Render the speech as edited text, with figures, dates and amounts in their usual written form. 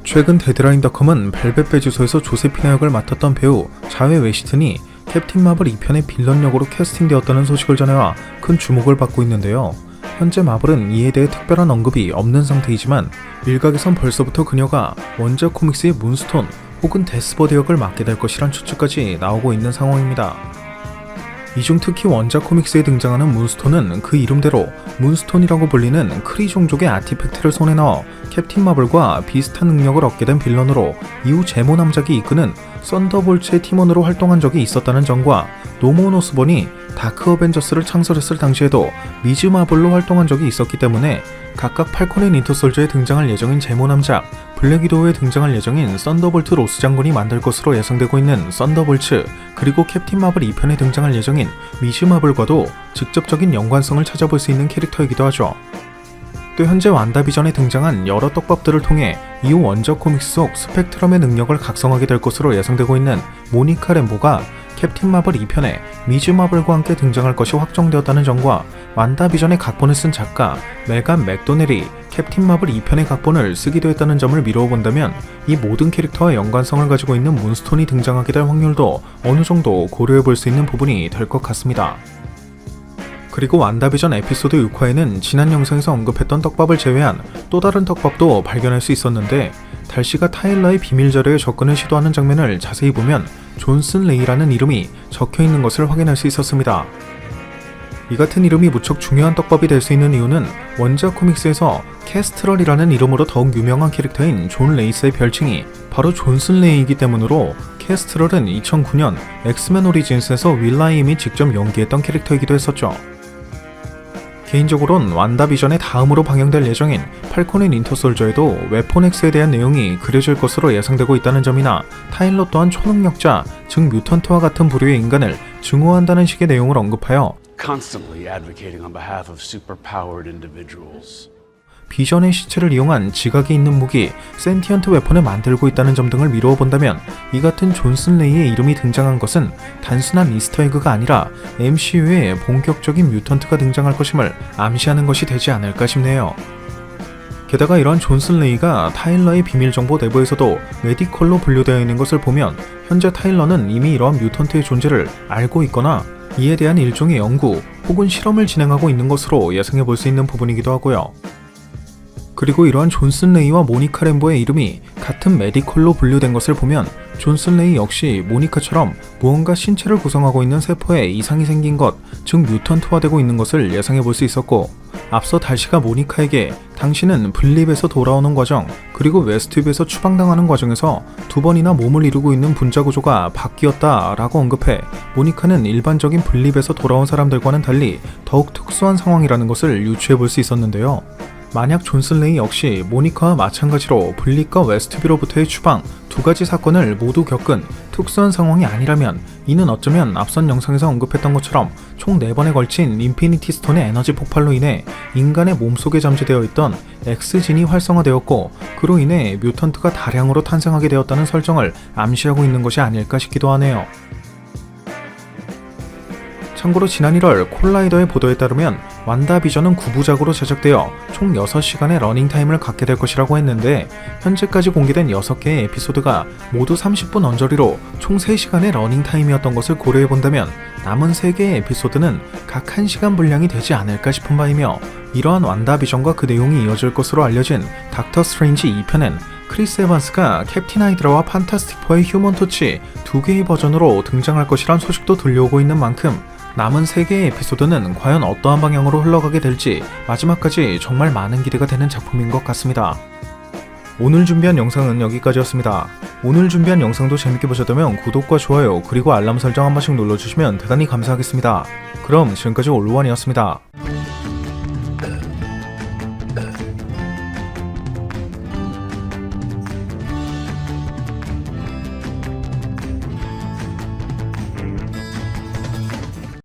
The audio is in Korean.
최근 데드라인닷컴은 벨벳 배주소에서 조세피나 역을 맡았던 배우 자웨 웨시튼이 캡틴 마블 2편의 빌런 역으로 캐스팅되었다는 소식을 전해와 큰 주목을 받고 있는데요. 현재 마블은 이에 대해 특별한 언급이 없는 상태이지만 일각에선 벌써부터 그녀가 원작 코믹스의 문스톤 혹은 데스버드 역을 맡게 될 것이란 추측까지 나오고 있는 상황입니다. 이 중 특히 원작 코믹스에 등장하는 문스톤은 그 이름대로 문스톤이라고 불리는 크리 종족의 아티팩트를 손에 넣어 캡틴 마블과 비슷한 능력을 얻게 된 빌런으로 이후 제모 남작이 이끄는 썬더볼츠의 팀원으로 활동한 적이 있었다는 점과 노먼 오스본이 다크 어벤져스를 창설했을 당시에도 미즈 마블로 활동한 적이 있었기 때문에 각각 팔콘 앤 윈터 솔저에 등장할 예정인 제모 남작, 블랙 위도우에 등장할 예정인 썬더볼트 로스 장군이 만들 것으로 예상되고 있는 썬더볼츠, 그리고 캡틴 마블 2편에 등장할 예정인 미즈 마블과도 직접적인 연관성을 찾아볼 수 있는 캐릭터이기도 하죠. 또 현재 완다비전에 등장한 여러 떡밥들을 통해 이후 원작 코믹스 속 스펙트럼의 능력을 각성하게 될 것으로 예상되고 있는 모니카 램보가 캡틴 마블 2편에 미즈 마블과 함께 등장할 것이 확정되었다는 점과 완다비전의 각본을 쓴 작가 메간 맥도넬이 캡틴 마블 2편의 각본을 쓰기도 했다는 점을 미루어 본다면 이 모든 캐릭터와 연관성을 가지고 있는 문스톤이 등장하게 될 확률도 어느 정도 고려해 볼 수 있는 부분이 될 것 같습니다. 그리고 완다비전 에피소드 6화에는 지난 영상에서 언급했던 떡밥을 제외한 또 다른 떡밥도 발견할 수 있었는데, 달시가 타일러의 비밀 자료에 접근을 시도하는 장면을 자세히 보면 존슨 레이라는 이름이 적혀있는 것을 확인할 수 있었습니다. 이 같은 이름이 무척 중요한 떡밥이 될 수 있는 이유는 원작 코믹스에서 캐스트럴이라는 이름으로 더욱 유명한 캐릭터인 존 레이스의 별칭이 바로 존슨 레이이기 때문으로 캐스트럴은 2009년 엑스맨 오리진스에서 윌라임이 직접 연기했던 캐릭터이기도 했었죠. 개인적으로는 완다비전의 다음으로 방영될 예정인 팔콘 앤 윈터 솔저에도 웨폰 X에 대한 내용이 그려질 것으로 예상되고 있다는 점이나 타일러 또한 초능력자, 즉 뮤턴트와 같은 부류의 인간을 증오한다는 식의 내용을 언급하여 constantly advocating on behalf of superpowered individuals. 비전의 시체를 이용한 지각이 있는 무기, 센티언트 웨폰을 만들고 있다는 점 등을 미루어 본다면 이 같은 존슨 레이의 이름이 등장한 것은 단순한 이스터에그가 아니라 MCU에 본격적인 뮤턴트가 등장할 것임을 암시하는 것이 되지 않을까 싶네요. 게다가 이러한 존슨 레이가 타일러의 비밀 정보 내부에서도 메디컬로 분류되어 있는 것을 보면 현재 타일러는 이미 이러한 뮤턴트의 존재를 알고 있거나 이에 대한 일종의 연구 혹은 실험을 진행하고 있는 것으로 예상해 볼 수 있는 부분이기도 하고요. 그리고 이러한 존슨 레이와 모니카 램보의 이름이 같은 메디컬로 분류된 것을 보면 존슨 레이 역시 모니카처럼 무언가 신체를 구성하고 있는 세포에 이상이 생긴 것, 즉 뮤턴트화되고 있는 것을 예상해 볼 수 있었고, 앞서 달시가 모니카에게 당신은 블립에서 돌아오는 과정, 그리고 웨스트뷰에서 추방당하는 과정에서 두 번이나 몸을 이루고 있는 분자 구조가 바뀌었다 라고 언급해 모니카는 일반적인 블립에서 돌아온 사람들과는 달리 더욱 특수한 상황이라는 것을 유추해 볼 수 있었는데요. 만약 존슨 레이 역시 모니카와 마찬가지로 블립과 웨스트뷰로부터의 추방 두 가지 사건을 모두 겪은 특수한 상황이 아니라면 이는 어쩌면 앞선 영상에서 언급했던 것처럼 총 4번에 걸친 인피니티 스톤의 에너지 폭발로 인해 인간의 몸속에 잠재되어 있던 X진이 활성화되었고 그로 인해 뮤턴트가 다량으로 탄생하게 되었다는 설정을 암시하고 있는 것이 아닐까 싶기도 하네요. 참고로 지난 1월 콜라이더의 보도에 따르면 완다비전은 9부작으로 제작되어 총 6시간의 러닝타임을 갖게 될 것이라고 했는데, 현재까지 공개된 6개의 에피소드가 모두 30분 언저리로 총 3시간의 러닝타임이었던 것을 고려해본다면 남은 3개의 에피소드는 각 1시간 분량이 되지 않을까 싶은 바이며, 이러한 완다비전과 그 내용이 이어질 것으로 알려진 닥터 스트레인지 2편엔 크리스 에반스가 캡틴 하이드라와 판타스틱 4의 휴먼 토치 2개의 버전으로 등장할 것이란 소식도 들려오고 있는 만큼 남은 3개의 에피소드는 과연 어떠한 방향으로 흘러가게 될지 마지막까지 정말 많은 기대가 되는 작품인 것 같습니다. 오늘 준비한 영상은 여기까지였습니다. 오늘 준비한 영상도 재밌게 보셨다면 구독과 좋아요 그리고 알람 설정 한 번씩 눌러주시면 대단히 감사하겠습니다. 그럼 지금까지 올루원이었습니다.